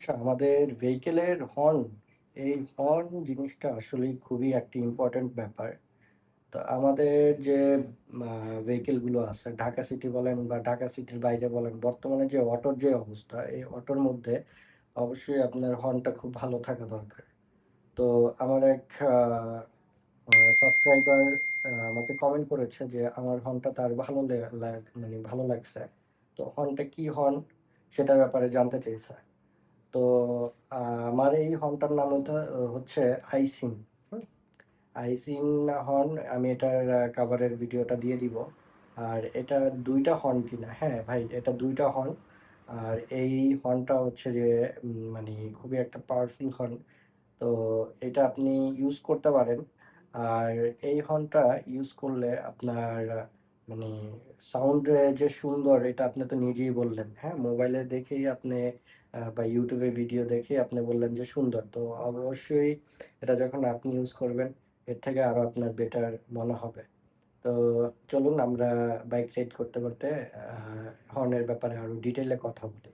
আচ্ছা, আমাদের ভেহিকেলের হর্ন, এই হর্ন জিনিসটা আসলেই খুবই একটি ইম্পোর্টেন্ট ব্যাপার। তো আমাদের যে ভেহিকেলগুলো আছে, ঢাকা সিটি বলেন বা ঢাকা সিটির বাইরে বলেন, বর্তমানে যে অটোর যে অবস্থা, এই অটোর মধ্যে অবশ্যই আপনার হর্নটা খুব ভালো থাকা দরকার। তো আমার এক আ আ সাবস্ক্রাইবার আমাকে কমেন্ট করেছে যে আমার হর্নটা তার ভালো লে লাগ মানে ভালো লাগছে। তো হর্নটা কি হর্ন সেটার ব্যাপারে জানতে চেয়েছে। তো আ আমার এই হর্নটার নাম হচ্ছে আইসিং। হুম? আইসিং হর্ন, আমি এটার কাভারের ভিডিওটা দিয়ে দিব। আর এটা ২ টা হর্ন কিনা, হ্যাঁ ভাই, এটা ২ টা হর্ন। আর এই হর্নটা হচ্ছে যে মানে খুবই একটা পাওয়ারফুল হর্ন। তো এটা আপনি ইউজ করতে পারেন। আর এই হর্নটা ইউজ করলে আপনার মানে সাউন্ড যে সুন্দর, এটা আপনি তো নিজেই বললেন, হ্যাঁ? মোবাইলে দেখেই আপনি বা YouTube এ ভিডিও দেখেই আপনি বললেন যে সুন্দর। তো অবশ্যই এটা যখন আপনি ইউজ করবেন, এর থেকে আরো আপনার বেটার মনে হবে। তো চলুন আমরা বাইক রাইড করতে, করতে হর্নের ব্যাপারে আরো ডিটেইলে কথা বলি।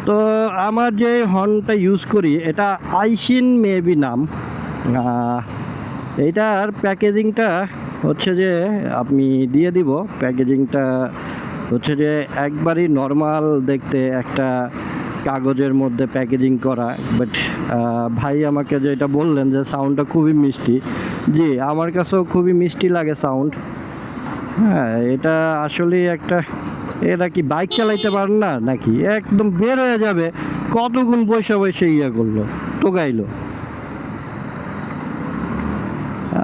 তো আমার যে হর্নটা ইউজ করি এটা আইশিন মেবি নাম। আহ, এইটার প্যাকেজিংটা হচ্ছে যে আমি দিয়ে দিব। প্যাকেজিংটা হচ্ছে যে একবারই নর্মাল দেখতে, একটা কাগজের মধ্যে প্যাকেজিং করা। বাট ভাই আমাকে যেটা বললেন যে সাউন্ডটা খুবই মিষ্টি, জি আমার কাছেও খুবই মিষ্টি লাগে সাউন্ড। হ্যাঁ, এটা আসলেই একটা, এরা কি বাইক চালাইতে পারেন না নাকি? একদম বের হয়ে যাবে, কতক্ষণ বসে বসে ইয়ে করলো, টোকাইলো।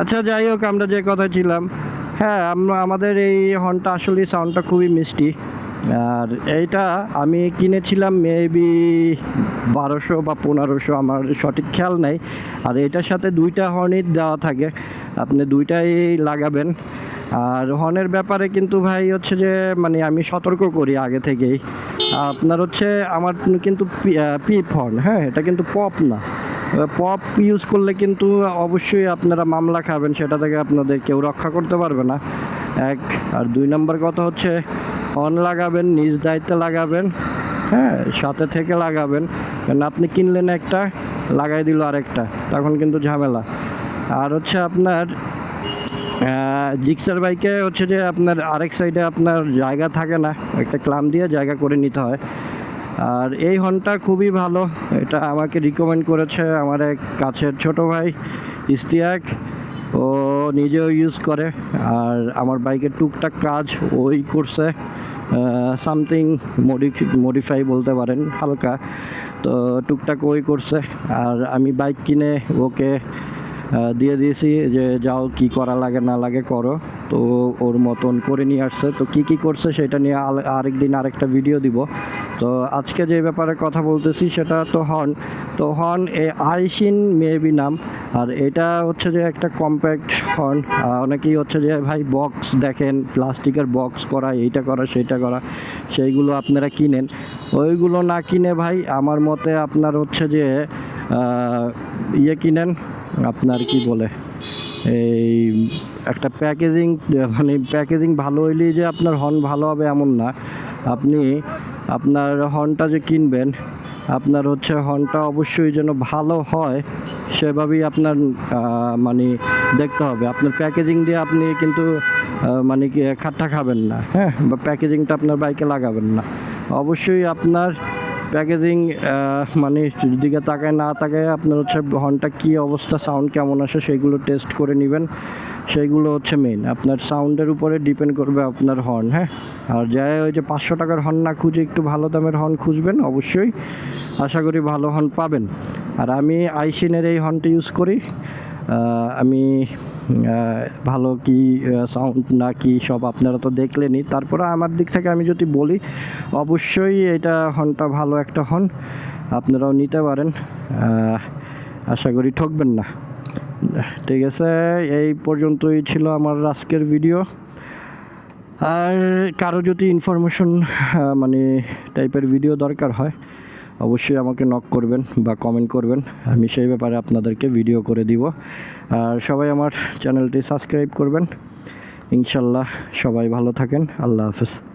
আচ্ছা যাই হোক, আমরা যে কথা ছিলাম, হ্যাঁ আমরা আমাদের এই হর্নটা আসলে সাউন্ডটা খুবই মিষ্টি। আর এইটা আমি কিনেছিলাম মেবি ১২০০ বা ১৫০০, আমার সঠিক খেয়াল নাই। আর এটার সাথে ২টা হর্নই দেওয়া থাকে, আপনি ২টাই লাগাবেন। আর হর্নের ব্যাপারে কিন্তু ভাই হচ্ছে যে মানে আমি সতর্ক করি আগে থেকেই। আপনার হচ্ছে আমার কিন্তু পিপ হর্ন, হ্যাঁ এটা কিন্তু পপ না। পপ ইউজ করলে কিন্তু অবশ্যই আপনারা মামলা খাবেন, সেটা থেকে আপনাদের কেউ রক্ষা করতে পারবে না। এক, আর ২ নম্বর কথা হচ্ছে হর্ন লাগাবেন নিজ দায়িত্বে লাগাবেন, হ্যাঁ সাথে থেকে লাগাবেন। কারণ আপনি কিনলেন একটা, লাগাই দিল আরেকটা, তখন কিন্তু ঝামেলা। আর হচ্ছে আপনার জিক্সার বাইকে হচ্ছে যে আপনার আরেক সাইডে আপনার জায়গা থাকে না, একটা ক্লাম দিয়ে জায়গা করে নিতে হয়। আর এই হর্নটা খুবই ভালো, এটা আমাকে রিকমেন্ড করেছে আমার এক কাছের ছোট ভাই ইশতিয়াক। ও নিজেও ইউজ করে, আর আমার বাইকের টুকটাক কাজ ওই করছে, সামথিং মডিফাই বলতে পারেন হালকা। তো টুকটাক ওই করছে, আর আমি বাইক কিনে ওকে দিয়ে দিয়েছি যে যাও কি করা লাগে না লাগে করো। তো ওর মতন করে নিয়ে আসছে, তো কি কি করছে সেটা নিয়ে আরেকদিন আরেকটা ভিডিও দিব। তো আজকে যে ব্যাপারে কথা বলতেছি সেটা তো হর্ন। তো হর্ন আইশিন মেবি নাম। আর এটা হচ্ছে যে একটা কম্প্যাক্ট হর্ন। অনেকেই হচ্ছে যে ভাই বক্স দেখেন, প্লাস্টিকের বক্স করা, এইটা করা সেইটা করা, সেইগুলো আপনারা কিনেন। ওইগুলো না কিনে ভাই আমার মতে আপনার হচ্ছে যে ইয়ে কিনেন, আপনার কি বলে, এই একটা প্যাকেজিং, মানে প্যাকেজিং ভালো হইলেই যে আপনার হর্ন ভালো হবে এমন না। আপনি আপনার হর্নটা যে কিনবেন, আপনার হচ্ছে হর্নটা অবশ্যই যেন ভালো হয় সেভাবেই আপনার মানে দেখতে হবে। আপনার প্যাকেজিং দিয়ে আপনি কিন্তু মানে কি খাট্টা খাবেন না, হ্যাঁ, বা প্যাকেজিংটা আপনার বাইকে লাগাবেন না। অবশ্যই আপনার প্যাকেজিং মানে দিকে তাকায় না তাকায় আপনার হচ্ছে হর্নটা কী অবস্থা, সাউন্ড কেমন আসে সেইগুলো টেস্ট করে নেবেন। সেইগুলো হচ্ছে মেইন, আপনার সাউন্ডের উপরে ডিপেন্ড করবে আপনার হর্ন, হ্যাঁ। আর যাই ওই যে ৫০০ টাকার হর্ন না খুঁজে একটু ভালো দামের হর্ন খুঁজবেন, অবশ্যই আশা করি ভালো হর্ন পাবেন। আর আমি আইশিনের এই হর্নটা ইউজ করি। আমি ভালো কি সাউন্ড না কি সব আপনারা তো দেখলেনই, তারপরে আমার দিক থেকে আমি যদি বলি, অবশ্যই এটা হর্নটা ভালো একটা হর্ন, আপনারাও নিতে পারেন। আশা করি ঠকবেন না। ঠিক আছে, এই পর্যন্তই ছিল আমার আজকের ভিডিও। আর কারো যদি ইনফরমেশন মানে টাইপের ভিডিও দরকার হয়, অবশ্যই আমাকে নক করবেন বা কমেন্ট করবেন, আমি সেই ব্যাপারে আপনাদেরকে ভিডিও করে দিব। আর সবাই আমার চ্যানেলটি সাবস্ক্রাইব করবেন। ইনশাল্লাহ সবাই ভালো থাকেন। আল্লাহ হাফেজ।